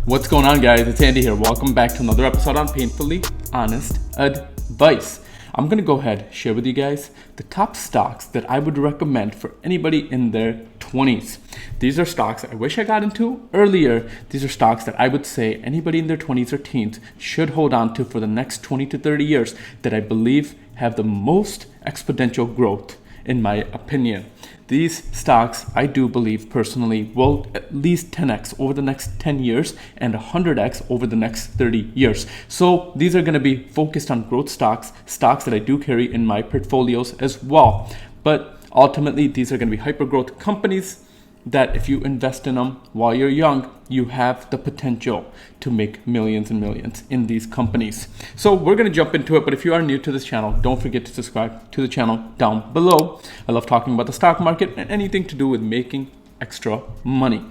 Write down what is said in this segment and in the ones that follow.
What's going on, guys? It's Andy here. Welcome back to another episode on Painfully Honest Advice. I'm going to go ahead and share with you guys the top stocks that I would recommend for anybody in their 20s. These are stocks I wish I got into earlier. These are stocks that I would say anybody in their 20s or teens should hold on to for the next 20 to 30 years that I believe have the most exponential growth, in my opinion. These stocks, I do believe personally, will at least 10x over the next 10 years and 100x over the next 30 years. So these are going to be focused on growth stocks, stocks that I do carry in my portfolios as well. But ultimately, these are going to be hyper growth companies that if you invest in them while you're young, you have the potential to make millions and millions in these companies. So we're going to jump into it, but if you are new to this channel, don't forget to subscribe to the channel down below. I love talking about the stock market and anything to do with making extra money.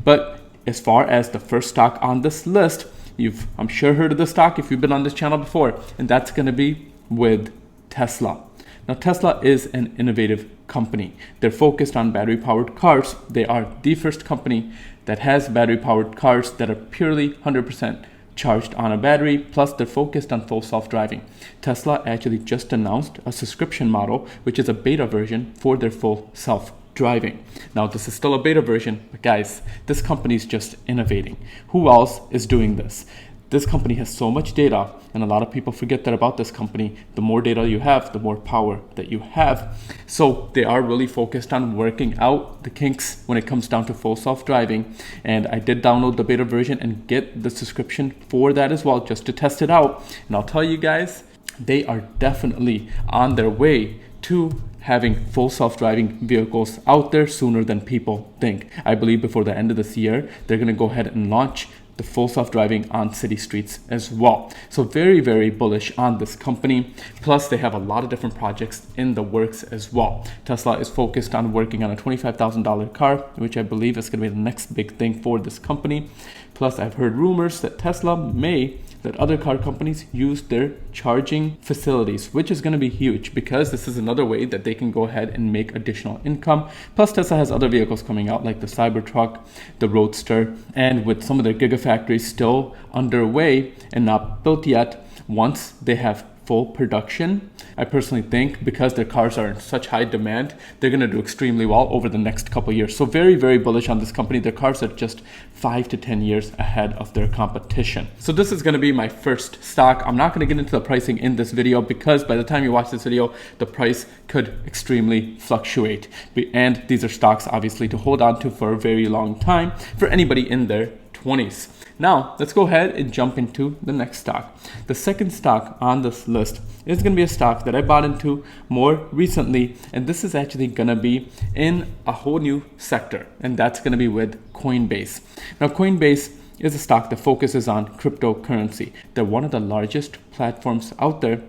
But as far as the first stock on this list, I'm sure heard of the stock if you've been on this channel before, and that's going to be with Tesla. Now, Tesla is an innovative company. They're focused on battery-powered cars. They are the first company that has battery-powered cars that are purely 100% charged on a battery, plus they're focused on full self-driving. Tesla actually just announced a subscription model, which is a beta version for their full self-driving. Now, this is still a beta version, but guys, this company is just innovating. Who else is doing this? This company has so much data, and a lot of people forget that about this company. The more data you have, the more power that you have. So they are really focused on working out the kinks when it comes down to full self-driving. And I did download the beta version and get the subscription for that as well, just to test it out. And I'll tell you guys, they are definitely on their way to having full self-driving vehicles out there sooner than people think. I believe before the end of this year, they're going to go ahead and launch the full self-driving on city streets as well. So very, very bullish on this company. Plus, they have a lot of different projects in the works as well. Tesla is focused on working on a $25,000 car, which I believe is going to be the next big thing for this company. Plus, I've heard rumors that Tesla may let other car companies use their charging facilities, which is going to be huge because this is another way that they can go ahead and make additional income. Plus, Tesla has other vehicles coming out like the Cybertruck, the Roadster, and with some of their gigafactories still underway and not built yet, once they have full production, I personally think because their cars are in such high demand, they're going to do extremely well over the next couple of years. So very, very bullish on this company. Their cars are just 5 to 10 years ahead of their competition. So this is going to be my first stock. I'm not going to get into the pricing in this video because by the time you watch this video, the price could extremely fluctuate. And these are stocks obviously to hold on to for a very long time for anybody in their 20s. Now, let's go ahead and jump into the next stock. The second stock on this list is going to be a stock that I bought into more recently, and this is actually going to be in a whole new sector, and that's going to be with Coinbase. Now, Coinbase is a stock that focuses on cryptocurrency. They're one of the largest platforms out there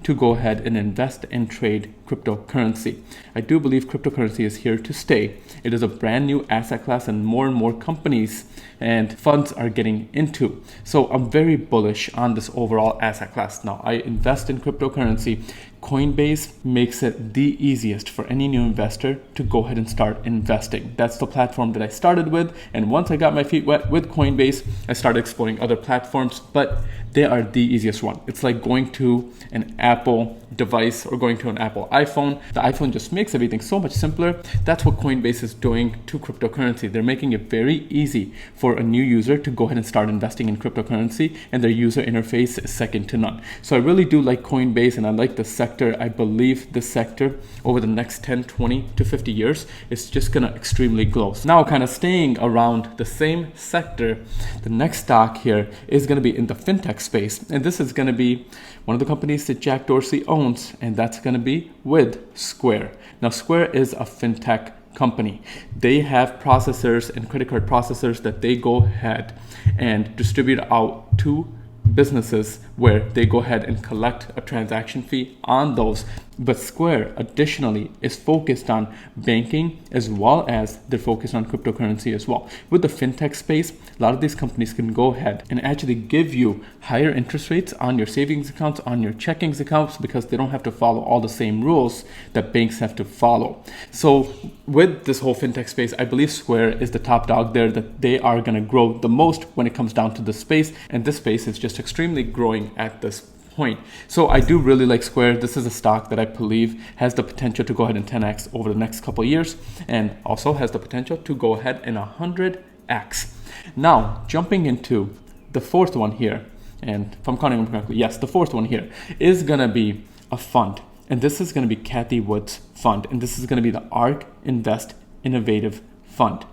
to go ahead and invest and trade cryptocurrency. I do believe cryptocurrency is here to stay. It is a brand new asset class and more companies and funds are getting into. So I'm very bullish on this overall asset class. Now, I invest in cryptocurrency. Coinbase makes it the easiest for any new investor to go ahead and start investing. That's the platform that I started with. And once I got my feet wet with Coinbase, I started exploring other platforms, but they are the easiest one. It's like going to an Apple device or going to an Apple iPhone. The iPhone just makes everything so much simpler. That's what Coinbase is doing to cryptocurrency. They're making it very easy for a new user to go ahead and start investing in cryptocurrency, and their user interface is second to none. So I really do like Coinbase, and I like the sector. I believe this sector over the next 10, 20 to 50 years is just gonna extremely grow. So now, kind of staying around the same sector, the next stock here is gonna be in the fintech space, and this is gonna be one of the companies that Jack Dorsey owns, and that's going to be with Square. Now, Square is a fintech company. They have processors and credit card processors that they go ahead and distribute out to businesses where they go ahead and collect a transaction fee on those. But Square additionally is focused on banking, as well as they're focused on cryptocurrency as well. With the fintech space, a lot of these companies can go ahead and actually give you higher interest rates on your savings accounts, on your checkings accounts, because they don't have to follow all the same rules that banks have to follow. So with this whole fintech space, I believe Square is the top dog there, that they are going to grow the most when it comes down to the space. And this space is just extremely growing at this point. So I do really like Square. This is a stock that I believe has the potential to go ahead and 10x over the next couple of years, and also has the potential to go ahead and 100x. Now, jumping into the fourth one here, and if I'm counting them correctly, yes, the fourth one here is going to be a fund. And this is going to be Cathie Wood's fund. And this is going to be the Ark Invest Innovative Fund.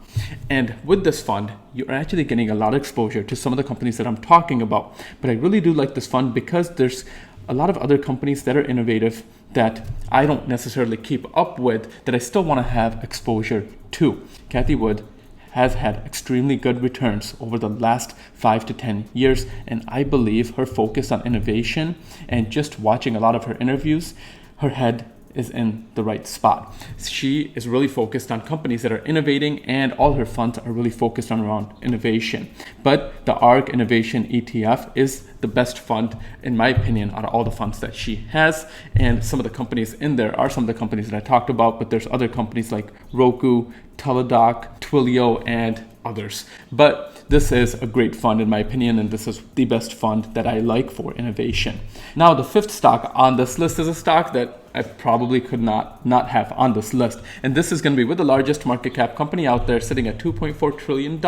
And with this fund, you're actually getting a lot of exposure to some of the companies that I'm talking about. But I really do like this fund because there's a lot of other companies that are innovative that I don't necessarily keep up with, that I still want to have exposure to. Cathie Wood has had extremely good returns over the last 5 to 10 years. And I believe her focus on innovation, and just watching a lot of her interviews, her head is in the right spot. She is really focused on companies that are innovating, and all her funds are really focused on around innovation. But the ARK Innovation ETF is the best fund, in my opinion, out of all the funds that she has. And some of the companies in there are some of the companies that I talked about, but there's other companies like Roku, Teladoc, Twilio, and others. But this is a great fund in my opinion, and this is the best fund that I like for innovation. Now, the fifth stock on this list is a stock that I probably could not have on this list. And this is going to be with the largest market cap company out there, sitting at $2.4 trillion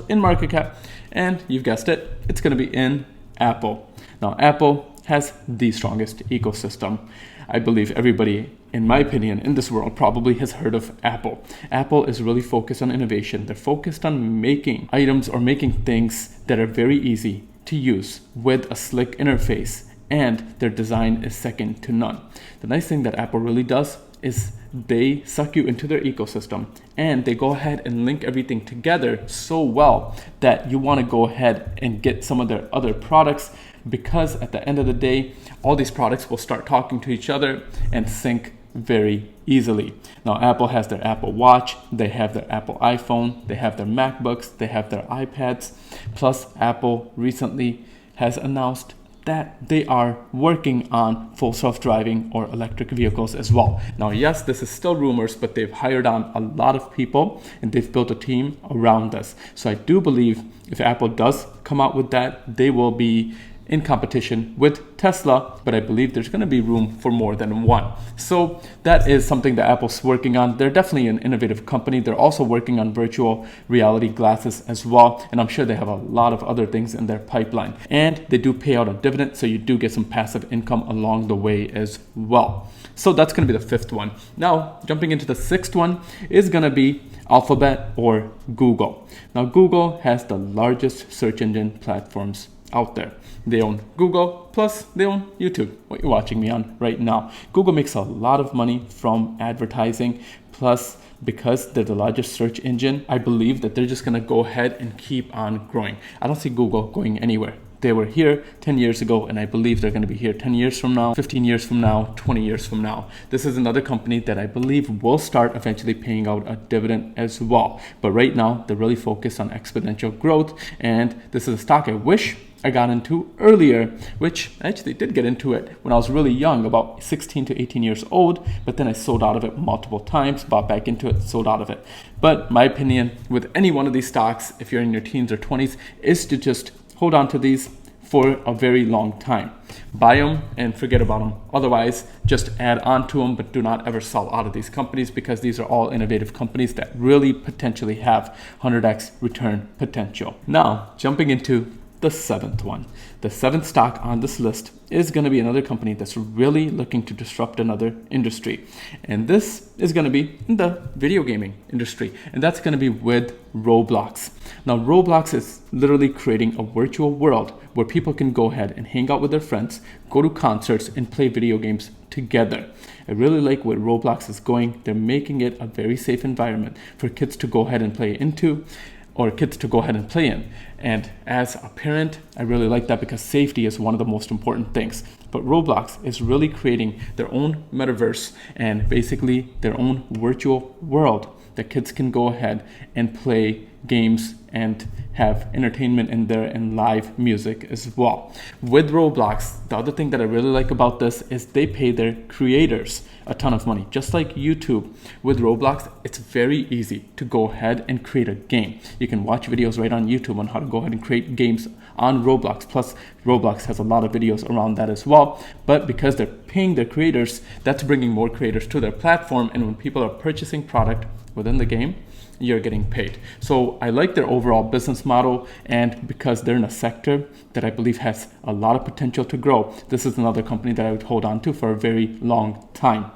in market cap. And you've guessed it, it's going to be in Apple. Now, Apple has the strongest ecosystem. I believe everybody, in my opinion, in this world probably has heard of Apple. Apple is really focused on innovation. They're focused on making items or making things that are very easy to use with a slick interface, and their design is second to none. The nice thing that Apple really does is they suck you into their ecosystem, and they go ahead and link everything together so well that you want to go ahead and get some of their other products, because at the end of the day, all these products will start talking to each other and sync very easily. Now, Apple has their Apple Watch, they have their Apple iPhone, they have their MacBooks, they have their iPads. Plus, Apple recently has announced that they are working on full self-driving or electric vehicles as well. Now, yes, this is still rumors, but they've hired on a lot of people and they've built a team around this. So I do believe if Apple does come out with that, they will be in competition with Tesla, but I believe there's going to be room for more than one. So that is something that Apple's working on. They're definitely an innovative company. They're also working on virtual reality glasses as well, and I'm sure they have a lot of other things in their pipeline. And they do pay out a dividend, so you do get some passive income along the way as well. So that's going to be the fifth one. Now, jumping into the sixth one is going to be Alphabet or Google. Now, Google has the largest search engine platforms out there. They own Google, plus they own YouTube, what you're watching me on right now. Google makes a lot of money from advertising, plus because they're the largest search engine, I believe that they're just gonna go ahead and keep on growing. I don't see Google going anywhere. They were here 10 years ago, and I believe they're going to be here 10 years from now, 15 years from now, 20 years from now. This is another company that I believe will start eventually paying out a dividend as well. But right now, they're really focused on exponential growth, and this is a stock I wish I got into earlier, which I actually did get into it when I was really young, about 16 to 18 years old, but then I sold out of it multiple times, bought back into it, sold out of it. But my opinion with any one of these stocks, if you're in your teens or 20s, is to just hold on to these for a very long time. Buy them and forget about them. Otherwise, just add on to them, but do not ever sell out of these companies, because these are all innovative companies that really potentially have 100x return potential. Now, jumping into the seventh one. The seventh stock on this list is going to be another company that's really looking to disrupt another industry. And this is going to be in the video gaming industry. And that's going to be with Roblox. Now, Roblox is literally creating a virtual world where people can go ahead and hang out with their friends, go to concerts, and play video games together. I really like where Roblox is going. They're making it a very safe environment for kids to go ahead and play into. or kids to go ahead and play in. And as a parent, I really like that because safety is one of the most important things. But Roblox is really creating their own metaverse and basically their own virtual world that kids can go ahead and play games and have entertainment in there and live music as well. With Roblox, the other thing that I really like about this is they pay their creators a ton of money. Just like YouTube, with Roblox, it's very easy to go ahead and create a game. You can watch videos right on YouTube on how to go ahead and create games on Roblox. Plus, Roblox has a lot of videos around that as well. But because they're paying their creators, that's bringing more creators to their platform. And when people are purchasing product within the game, you're getting paid. So I like their overall business model, and because they're in a sector that I believe has a lot of potential to grow, this is another company that I would hold on to for a very long time.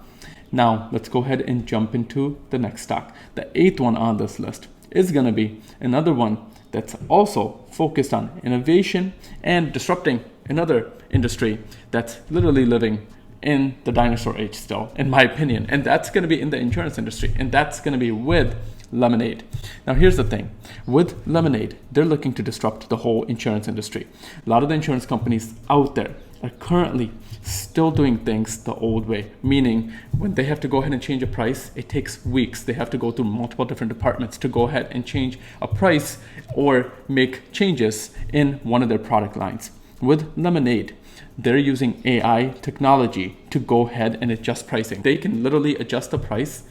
Now let's go ahead and jump into the next stock. The 8th one on this list is going to be another one that's also focused on innovation and disrupting another industry that's literally living in the dinosaur age still, in my opinion, and that's going to be in the insurance industry, and that's going to be with Lemonade. Now here's the thing, with Lemonade, they're looking to disrupt the whole insurance industry. A lot of the insurance companies out there are currently still doing things the old way, meaning when they have to go ahead and change a price, it takes weeks. They have to go through multiple different departments to go ahead and change a price or make changes in one of their product lines. With Lemonade, they're using AI technology to go ahead and adjust pricing. They can literally adjust the price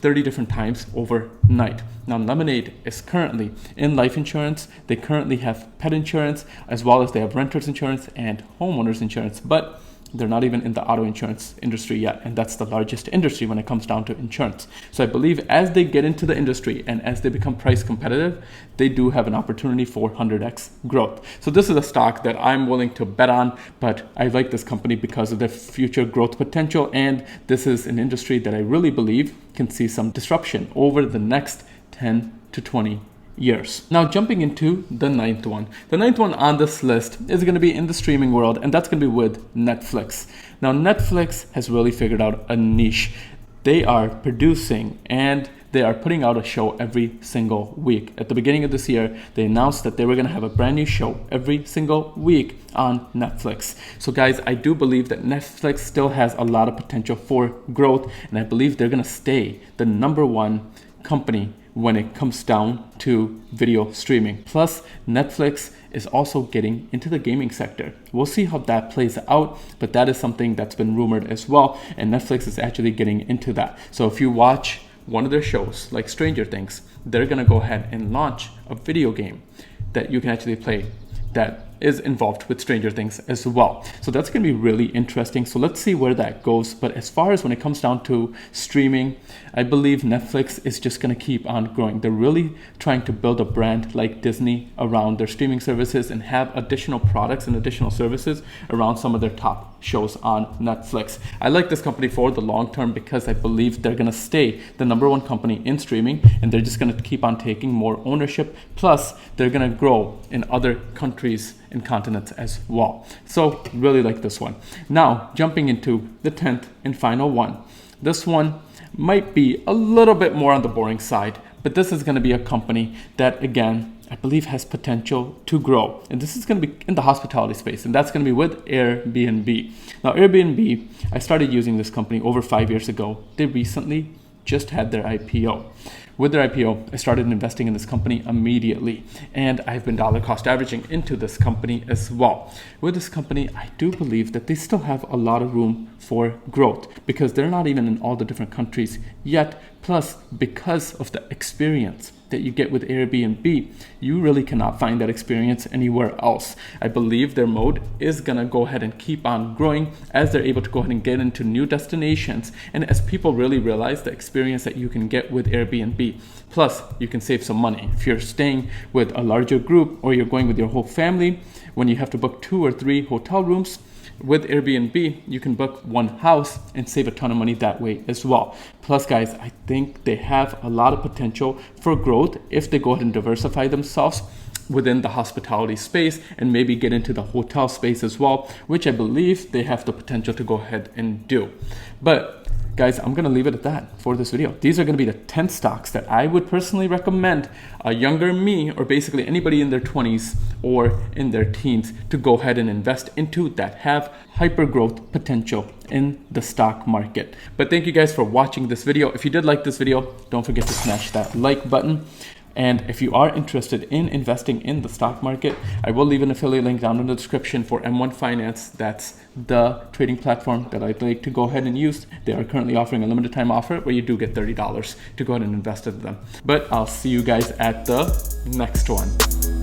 30 different times overnight. Now, Lemonade is currently in life insurance. They currently have pet insurance, as well as they have renters insurance and homeowners insurance, but they're not even in the auto insurance industry yet, and that's the largest industry when it comes down to insurance. So I believe as they get into the industry and as they become price competitive, they do have an opportunity for 100x growth. So this is a stock that I'm willing to bet on, but I like this company because of their future growth potential, and this is an industry that I really believe can see some disruption over the next 10 to 20 years. Now jumping into the 9th one. The 9th one on this list is going to be in the streaming world, and that's going to be with Netflix. Now Netflix has really figured out a niche. They are producing and they are putting out a show every single week. At the beginning of this year, they announced that they were going to have a brand new show every single week on Netflix. So guys, I do believe that Netflix still has a lot of potential for growth, and I believe they're going to stay the number one company when it comes down to video streaming. Plus, Netflix is also getting into the gaming sector. We'll see how that plays out, but that is something that's been rumored as well, and Netflix is actually getting into that. So if you watch one of their shows, like Stranger Things, they're gonna go ahead and launch a video game that you can actually play that is involved with Stranger Things as well. So that's going to be really interesting. So let's see where that goes. But as far as when it comes down to streaming, I believe Netflix is just going to keep on growing. They're really trying to build a brand like Disney around their streaming services and have additional products and additional services around some of their top shows on Netflix. I like this company for the long term because I believe they're going to stay the number one company in streaming, and they're just going to keep on taking more ownership. Plus, they're going to grow in other countries and continents as well. So really like this one. Now jumping into the 10th and final one. This one might be a little bit more on the boring side, but this is going to be a company that, again, I believe has potential to grow. And this is going to be in the hospitality space, and that's going to be with Airbnb. Now Airbnb, I started using this company over 5 years ago. They recently just had their IPO. With their IPO, I started investing in this company immediately, and I've been dollar cost averaging into this company as well. With this company, I do believe that they still have a lot of room for growth because they're not even in all the different countries yet. Plus, because of the experience that you get with Airbnb, you really cannot find that experience anywhere else. I believe their mode is gonna go ahead and keep on growing as they're able to go ahead and get into new destinations, and as people really realize the experience that you can get with Airbnb. Plus, you can save some money. If you're staying with a larger group or you're going with your whole family, when you have to book 2 or 3 hotel rooms, with Airbnb, you can book one house and save a ton of money that way as well. Plus, guys, I think they have a lot of potential for growth if they go ahead and diversify themselves within the hospitality space and maybe get into the hotel space as well, which I believe they have the potential to go ahead and do. But guys, I'm gonna leave it at that for this video. These are gonna be the 10 stocks that I would personally recommend a younger me, or basically anybody in their 20s or in their teens, to go ahead and invest into, that have hyper growth potential in the stock market. But thank you guys for watching this video. If you did like this video, don't forget to smash that like button. And if you are interested in investing in the stock market, I will leave an affiliate link down in the description for M1 Finance. That's the trading platform that I'd like to go ahead and use. They are currently offering a limited time offer where you do get $30 to go ahead and invest in them. But I'll see you guys at the next one.